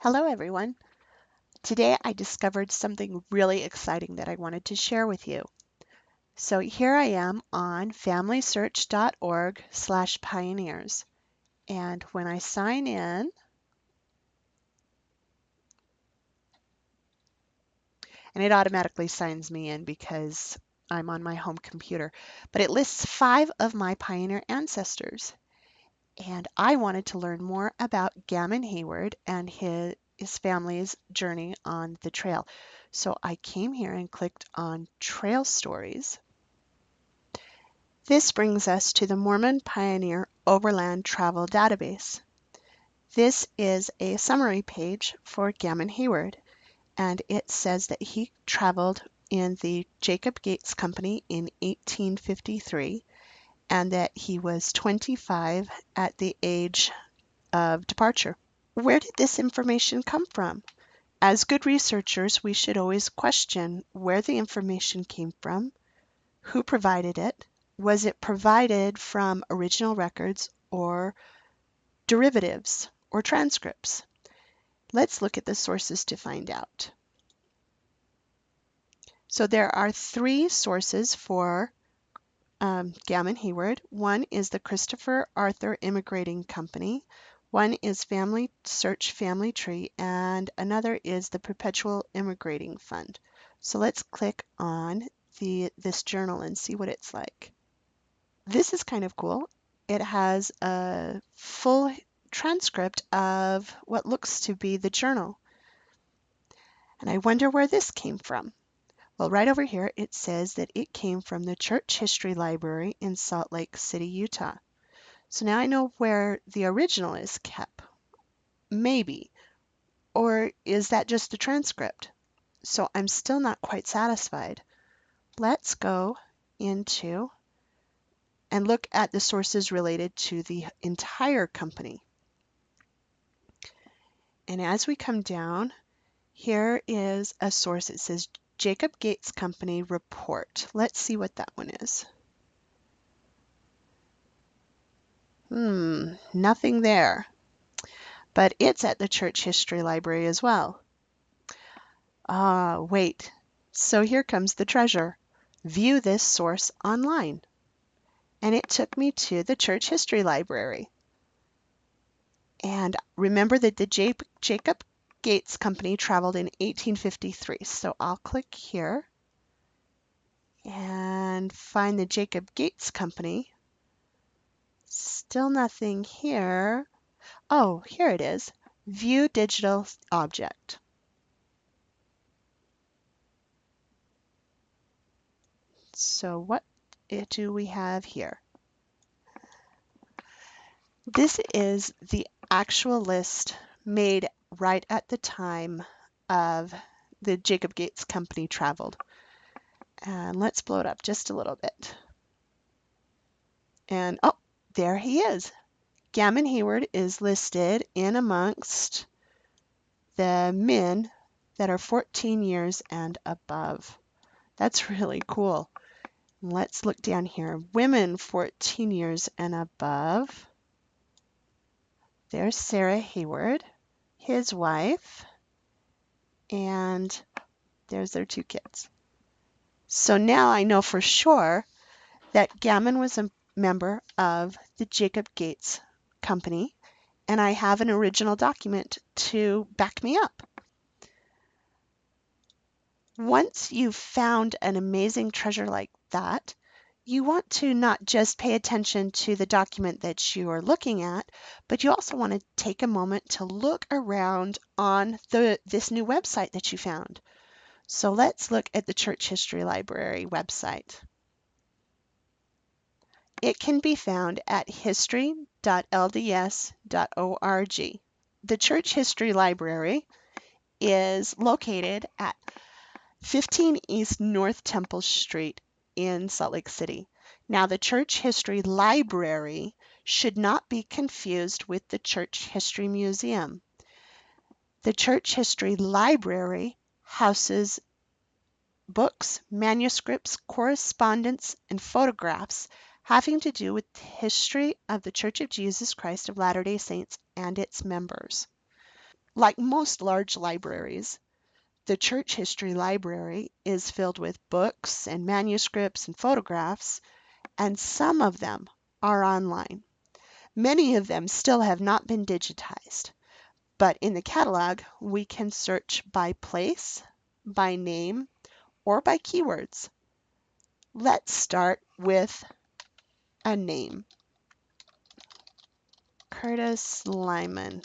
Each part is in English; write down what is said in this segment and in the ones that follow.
Hello everyone. Today I discovered something really exciting that I wanted to share with you. So here I am on familysearch.org/pioneers. And when I sign in, and it automatically signs me in because I'm on my home computer, but it lists 5 of my pioneer ancestors. And I wanted to learn more about Gammon Hayward and his family's journey on the trail. So I came here and clicked on Trail Stories. This brings us to the Mormon Pioneer Overland Travel Database. This is a summary page for Gammon Hayward, and it says that he traveled in the Jacob Gates Company in 1853 and that he was 25 at the age of departure. Where did this information come from? As good researchers, we should always question where the information came from, who provided it, was it provided from original records or derivatives or transcripts? Let's look at the sources to find out. So there are 3 sources for Gammon Hayward. One is the Christopher Arthur Immigrating Company. One is Family Search Family Tree, and another is the Perpetual Immigrating Fund. So let's click on this journal and see what it's like. This is kind of cool. It has a full transcript of what looks to be the journal. And I wonder where this came from. Well, right over here, it says that it came from the Church History Library in Salt Lake City, Utah. So now I know where the original is kept. Maybe. Or is that just a transcript? So I'm still not quite satisfied. Let's go into and look at the sources related to the entire company. And as we come down, here is a source. It says Jacob Gates Company Report. Let's see what that one is. Nothing there. But it's at the Church History Library as well. Wait. So here comes the treasure. View this source online. And it took me to the Church History Library. And remember that the Jacob Gates Company traveled in 1853. So I'll click here and find the Jacob Gates Company. Still nothing here. Oh, here it is. View digital object. So what do we have here? This is the actual list made right at the time of the Jacob Gates Company traveled. And let's blow it up just a little bit. And oh, there he is. Gammon Hayward is listed in amongst the men that are 14 years and above. That's really cool. Let's look down here. Women 14 years and above. There's Sarah Hayward, his wife, and there's their 2 kids. So now I know for sure that Gammon was a member of the Jacob Gates Company, and I have an original document to back me up. Once you've found an amazing treasure like that, you want to not just pay attention to the document that you are looking at, but you also want to take a moment to look around on this new website that you found. So let's look at the Church History Library website. It can be found at history.lds.org. The Church History Library is located at 15 East North Temple Street in Salt Lake City. Now, the Church History Library should not be confused with the Church History Museum. The Church History Library houses books, manuscripts, correspondence, and photographs having to do with the history of the Church of Jesus Christ of Latter-day Saints and its members. Like most large libraries, the Church History Library is filled with books and manuscripts and photographs, and some of them are online. Many of them still have not been digitized, but in the catalog, we can search by place, by name, or by keywords. Let's start with a name. Curtis Lyman.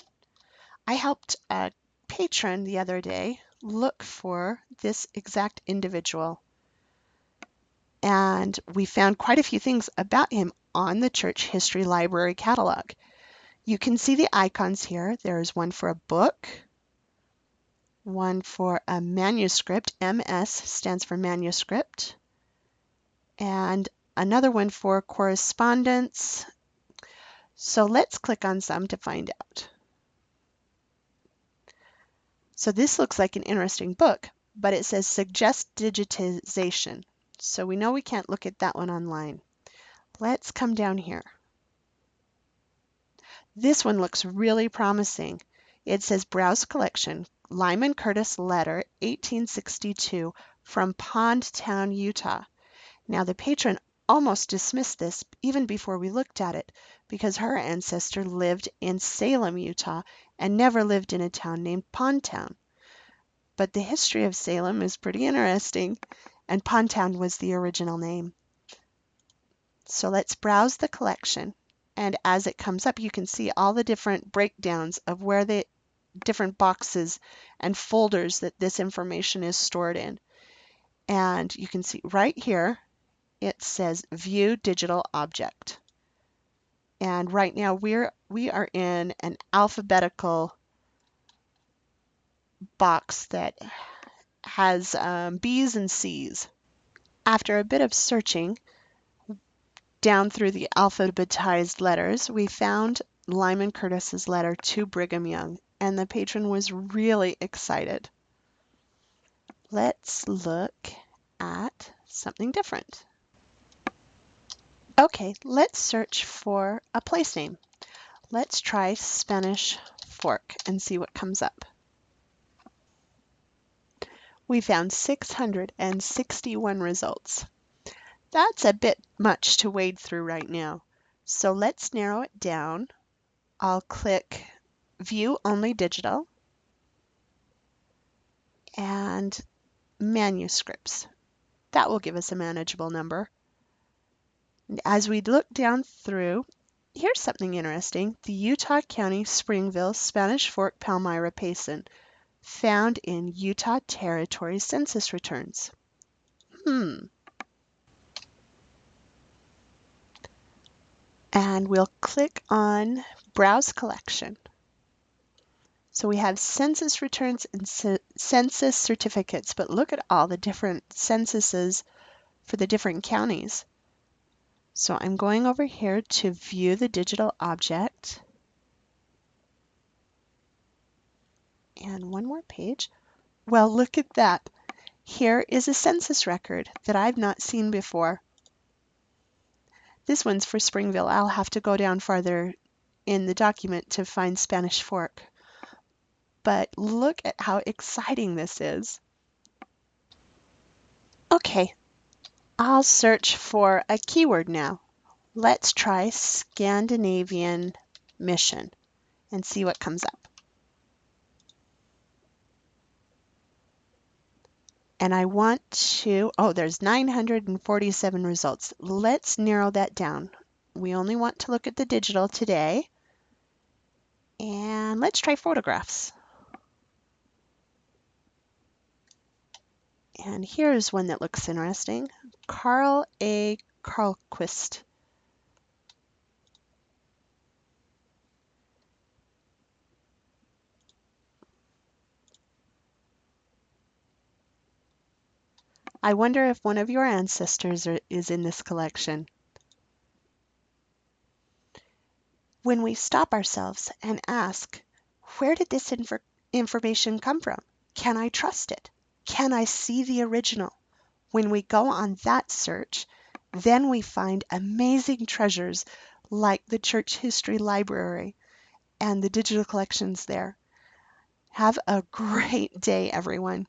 I helped a patron the other day look for this exact individual, and we found quite a few things about him on the Church History Library catalog. You can see the icons here. There's one for a book, one for a manuscript. MS stands for manuscript, and another one for correspondence. So let's click on some to find out. So this looks like an interesting book, but it says suggest digitization. So we know we can't look at that one online. Let's come down here. This one looks really promising. It says browse collection, Lyman Curtis letter, 1862, from Pondtown, Utah. Now the patron almost dismissed this even before we looked at it because her ancestor lived in Salem, Utah, and never lived in a town named Pondtown. But the history of Salem is pretty interesting, and Pondtown was the original name. So let's browse the collection, and as it comes up, you can see all the different breakdowns of where the different boxes and folders that this information is stored in. And you can see right here, it says View Digital Object. And right now we are in an alphabetical box that has B's and C's. After a bit of searching down through the alphabetized letters, we found Lyman Curtis's letter to Brigham Young, and the patron was really excited. Let's look at something different. Okay, let's search for a place name. Let's try Spanish Fork and see what comes up. We found 661 results. That's a bit much to wade through right now. So let's narrow it down. I'll click View Only Digital and Manuscripts. That will give us a manageable number. As we look down through, here's something interesting. The Utah County, Springville, Spanish Fork, Palmyra Payson, found in Utah Territory census returns. And we'll click on Browse Collection. So we have census returns and census certificates, but look at all the different censuses for the different counties. So I'm going over here to view the digital object. And one more page. Well, look at that. Here is a census record that I've not seen before. This one's for Springville. I'll have to go down farther in the document to find Spanish Fork. But look at how exciting this is. Okay, I'll search for a keyword now. Let's try Scandinavian mission and see what comes up. And I want to, there's 947 results. Let's narrow that down. We only want to look at the digital today. And let's try photographs. And here's one that looks interesting. Carl A. Karlquist. I wonder if one of your ancestors is in this collection. When we stop ourselves and ask, where did this information come from? Can I trust it? Can I see the original? When we go on that search, then we find amazing treasures like the Church History Library and the digital collections there. Have a great day, everyone.